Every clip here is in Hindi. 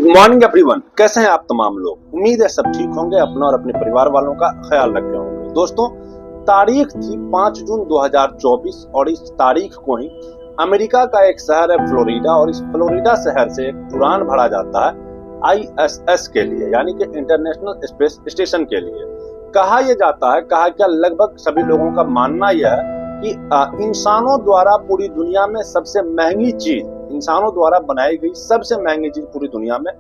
मॉर्निंग एवरीवन, कैसे हैं आप तमाम लोग। उम्मीद है सब ठीक होंगे, अपना और अपने परिवार वालों का ख्याल रखे होंगे। दोस्तों, तारीख थी 5 जून 2024 और इस तारीख को ही अमेरिका का एक शहर है फ्लोरिडा, और इस फ्लोरिडा शहर से एक उड़ान भरा जाता है ISS के लिए, यानी कि इंटरनेशनल स्पेस स्टेशन के लिए। कहा यह जाता है, कहा क्या लगभग सभी लोगों का मानना यह है कि इंसानों द्वारा पूरी दुनिया में सबसे महंगी चीज, इंसानों द्वारा बनाई गई सबसे महंगी चीज पूरी दुनिया में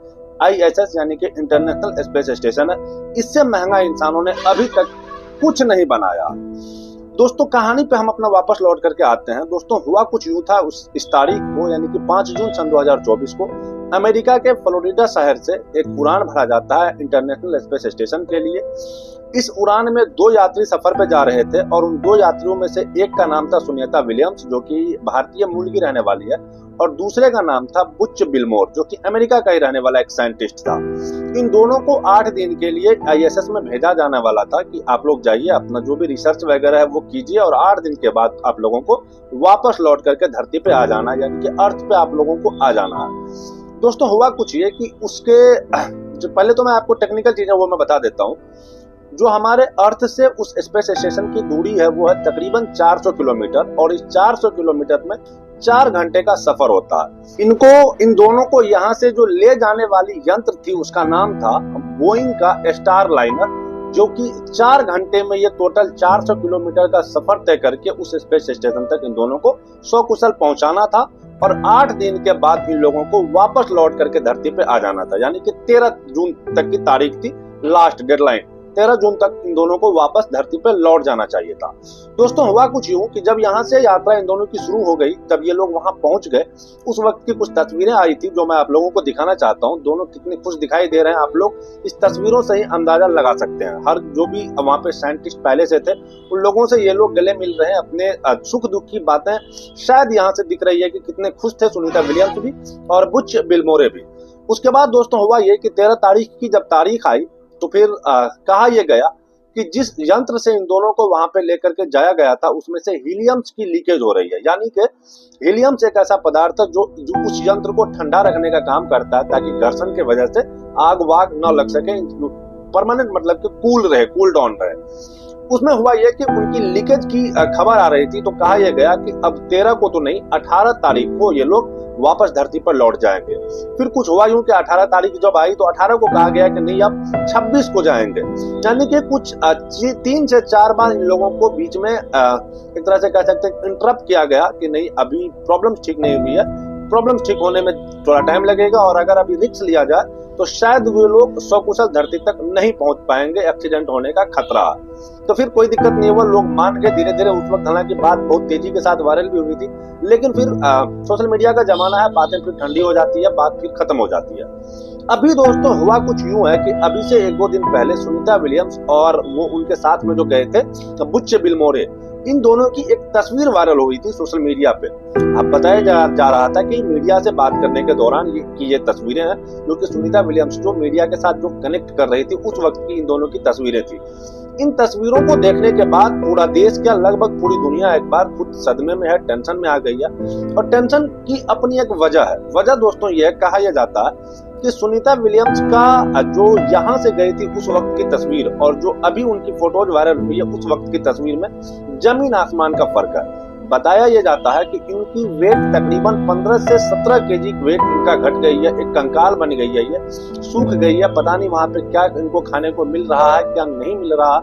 ISS यानी कि इंटरनेशनल स्पेस स्टेशन है। इससे महंगा इंसानों ने अभी तक कुछ नहीं बनाया। दोस्तों, कहानी पे हम अपना वापस लौट करके आते हैं। दोस्तों, हुआ कुछ यूं था, इस तारीख को यानी कि 5 जून सन 2024 को अमेरिका के फ्लोरिडा शहर से एक उड़ान भरा जाता है इंटरनेशनल स्पेस स्टेशन के लिए। इस उड़ान में 2 यात्री सफर पे जा रहे थे और उन 2 यात्रियों में से एक का नाम था सुनीता विलियम्स, जो कि भारतीय मूल की रहने वाली है, और दूसरे का नाम था बुच बिलमोर, जो कि अमेरिका का ही रहने वाला एक साइंटिस्ट था। इन दोनों को 8 दिन के लिए ISS में भेजा जाने वाला था कि आप लोग जाइए, अपना जो भी रिसर्च वगैरह है वो कीजिए, और 8 दिन के बाद आप लोगों को वापस लौट करके धरती पे आ जाना है, यानी कि अर्थ पे आप लोगों को आ जाना है। दोस्तों, हुआ कुछ ये कि उसके जो पहले तो मैं आपको टेक्निकल चीजें वो मैं बता देता हूँ। जो हमारे अर्थ से उस स्पेस स्टेशन की दूरी है वो है तकरीबन 400 किलोमीटर, और इस 400 किलोमीटर में 4 घंटे का सफर होता है। इन दोनों को यहाँ से जो ले जाने वाली यंत्र थी उसका नाम था बोइंग का स्टार लाइनर, जो कि 4 घंटे में ये टोटल 400 किलोमीटर का सफर तय करके उस स्पेस स्टेशन तक इन दोनों को सकुशल पहुंचाना था, और 8 दिन के बाद इन लोगों को वापस लौट करके धरती पे आ जाना था। यानी कि 13 जून तक की तारीख थी लास्ट डेडलाइन। 13 जून तक इन दोनों को वापस धरती पे लौट जाना चाहिए था। दोस्तों, हुआ कुछ यूं कि जब यहाँ से यात्रा इन दोनों की शुरू हो गई, तब ये लोग वहां पहुंच गए। उस वक्त की कुछ तस्वीरें आई थी जो मैं आप लोगों को दिखाना चाहता हूँ। दोनों कितने खुश दिखाई दे रहे हैं, आप लोग इस तस्वीरों से ही अंदाजा लगा सकते हैं। हर जो भी वहां पे साइंटिस्ट पहले से थे, उन लोगों से ये लोग गले मिल रहे हैं, अपने सुख दुख की बातें शायद यहाँ से दिख रही है कि कितने खुश थे सुनीता विलियम्स भी और बुच बिलमोरे भी। उसके बाद दोस्तों हुआ ये कि 13 तारीख की जब तारीख आई, तो फिर कहा यह गया कि जिस यंत्र से इन दोनों को वहां पे लेकर के जाया गया था उसमें से हीलियम्स की लीकेज हो रही है। यानी कि हीलियम्स एक ऐसा पदार्थ है जो उस यंत्र को ठंडा रखने का काम करता है, ताकि घर्षण की वजह से आग वाग न लग सके, परमानेंट मतलब कि कूल रहे, कूल डाउन रहे। उसमें हुआ यह कि उनकी लीकेज की खबर आ रही थी, तो कहा यह गया कि अब 13 को तो नहीं, 18 तारीख को ये लोग वापस धरती पर लौट जाएंगे। फिर कुछ हुआ यूं कि 18 तारीख जब आई तो 18 को कहा गया कि नहीं, अब 26 को जाएंगे। यानी कि कुछ 3 से 4 बार इन लोगों को बीच में एक तरह से कह सकते हैं इंटरप्ट किया गया कि नहीं, अभी प्रॉब्लम ठीक नहीं हुई है, प्रॉब्लम ठीक होने में थोड़ा टाइम लगेगा, और अगर अभी रिस्क लिया जाए तो शायद वे लोग सकुशल धरती तक नहीं पहुंच पाएंगे, एक्सीडेंट होने का खतरा। तो फिर कोई दिक्कत नहीं हुआ, लोग मान गए धीरे धीरे। उस वक्त हालांकि बात बहुत तेजी के साथ वायरल भी हुई थी, लेकिन फिर सोशल मीडिया का जमाना है, बातें फिर ठंडी हो जाती है, बात फिर खत्म हो जाती है। अभी दोस्तों हुआ कुछ यूं है कि अभी से 1-2 दिन पहले सुनीता विलियम्स और वो उनके साथ में जो गए थे बुच बिलमोरे, इन दोनों की एक तस्वीर वायरल हुई थी सोशल मीडिया पे। अब बताया जा रहा था कि मीडिया से बात करने के दौरान ये तस्वीरें हैं, जो कि सुनीता विलियम्स जो मीडिया के साथ जो कनेक्ट कर रही थी उस वक्त की इन दोनों की तस्वीरें थी। इन तस्वीरों को देखने के बाद पूरा देश क्या लगभग पूरी दुनिया एक बार खुद सदमे में है, टेंशन में आ गई है। और टेंशन की अपनी एक वजह है। वजह दोस्तों ये कहा यह जाता है कि सुनीता विलियम्स का जो यहाँ से गई थी उस वक्त की तस्वीर और जो अभी उनकी फोटोज वायरल हुई है उस वक्त की तस्वीर में जमीन आसमान का फर्क है। बताया यह जाता है कि इनकी वेट तकरीबन 15 से 17 केजी वेट इनका घट गई है, एक कंकाल बन गई है, ये सूख गई है। पता नहीं वहां पे क्या इनको खाने को मिल रहा है, क्या नहीं मिल रहा।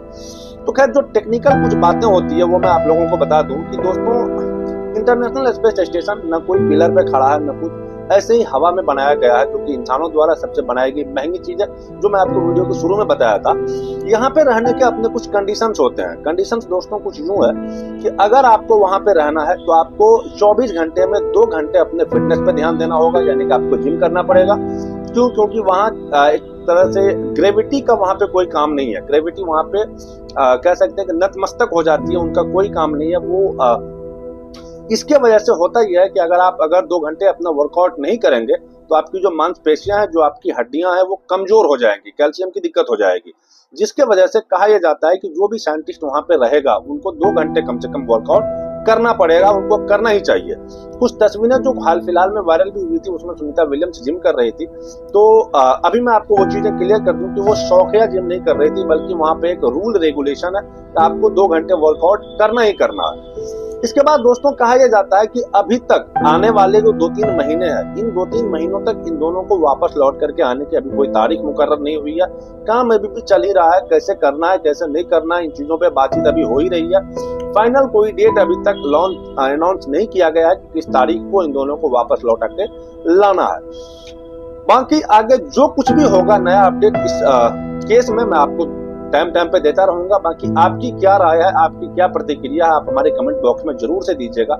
तो खैर, जो टेक्निकल कुछ बातें होती है वो मैं आप लोगों को बता दूं कि दोस्तों, इंटरनेशनल स्पेस स्टेशन न कोई पिलर पे खड़ा है, न कुछ, ऐसे ही हवा में बनाया गया है, क्योंकि इंसानों द्वारा सबसे बनाई गई महंगी चीज है, जो मैं आपको वीडियो के शुरू में बताया था। यहाँ पे रहने के अपने कुछ कंडीशंस होते हैं। कंडीशंस दोस्तों कुछ यूं है कि अगर आपको वहां पे रहना है तो आपको 24 घंटे में 2 घंटे अपने फिटनेस पे ध्यान देना होगा, यानी कि आपको जिम करना पड़ेगा। क्यों? क्योंकि वहाँ एक तरह से ग्रेविटी का वहां पे कोई काम नहीं है। ग्रेविटी वहां पे कह सकते हैं कि नतमस्तक हो जाती है, उनका कोई काम नहीं है। वो इसके वजह से होता यह है कि अगर 2 घंटे अपना वर्कआउट नहीं करेंगे तो आपकी जो मांसपेशियां हैं, जो आपकी हड्डियां हैं, वो कमजोर हो जाएंगी, कैल्शियम की दिक्कत हो जाएगी। जिसके वजह से कहा यह जाता है कि जो भी साइंटिस्ट वहां पे रहेगा उनको 2 घंटे कम से कम वर्कआउट करना पड़ेगा, उनको करना ही चाहिए। कुछ तस्वीरें जो हाल फिलहाल में वायरल भी हुई थी, उसमें सुनीता विलियम्स जिम कर रही थी, तो अभी मैं आपको वो चीजें क्लियर कर दूं कि वो शौकिया जिम नहीं कर रही थी, बल्कि वहां पे एक रूल रेगुलेशन है कि आपको 2 घंटे वर्कआउट करना ही करना है। इसके बाद दोस्तों कहा यह जाता है कि अभी तक आने वाले जो 2-3 महीने हैं, इन 2-3 महीनों तक इन दोनों को वापस लौट करके आने की अभी कोई तारीख मुकर्रर नहीं हुई है। काम अभी भी चल ही रहा है, कैसे करना है कैसे नहीं करना है, इन चीजों पे बातचीत अभी हो ही रही है। फाइनल कोई डेट अभी तक अनाउंस नहीं किया गया है कि किस तारीख को इन दोनों को वापस लौटा के लाना है। बाकी आगे जो कुछ भी होगा नया अपडेट इस केस में मैं आपको टाइम पे देता रहूंगा। बाकी आपकी क्या राय है, आपकी क्या प्रतिक्रिया है, आप हमारे कमेंट बॉक्स में जरूर से दीजिएगा।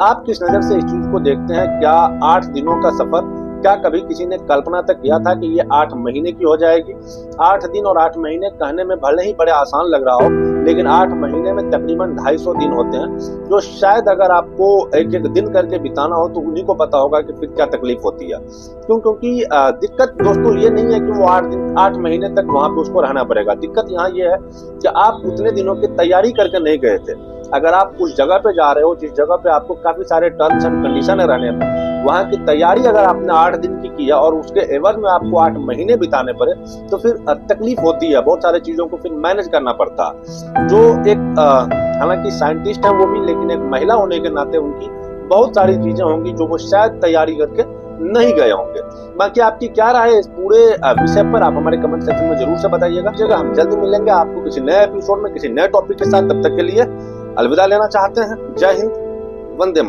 आप किस नजर से इस चीज को देखते हैं? क्या 8 दिनों का सफर, क्या कभी किसी ने कल्पना तक किया था कि ये 8 महीने की हो जाएगी? 8 दिन और 8 महीने कहने में भले ही बड़े आसान लग रहा हो, लेकिन 8 महीने में तकरीबन 250 दिन होते हैं, जो शायद अगर आपको एक एक दिन करके बिताना हो तो उन्हीं को पता होगा कि फिर क्या तकलीफ होती है। क्योंकि दिक्कत दोस्तों ये नहीं है कि वो 8 महीने तक वहां पे उसको रहना पड़ेगा। दिक्कत यहाँ ये है कि आप उतने दिनों की तैयारी करके नहीं गए थे। अगर आप उस जगह पे जा रहे हो जिस जगह पे आपको काफी सारे टर्म्स एंड कंडीशन है रहने में, वहां की तैयारी अगर आपने 8 दिन की किया और उसके एवज में आपको 8 महीने बिताने पड़े, तो फिर तकलीफ होती है, बहुत सारी चीजों को फिर मैनेज करना पड़ता है। जो एक हालांकि साइंटिस्ट है वो भी, लेकिन एक महिला होने के नाते उनकी बहुत सारी चीजें होंगी जो वो शायद तैयारी करके नहीं गए होंगे। बाकी आपकी क्या राय है इस पूरे विषय पर, आप हमारे कमेंट सेक्शन में जरूर से बताइएगा। हम जल्दी मिलेंगे आपको किसी नए एपिसोड में किसी नए टॉपिक के साथ। तब तक के लिए अलविदा लेना चाहते हैं। जय हिंद, वंदे मातरम।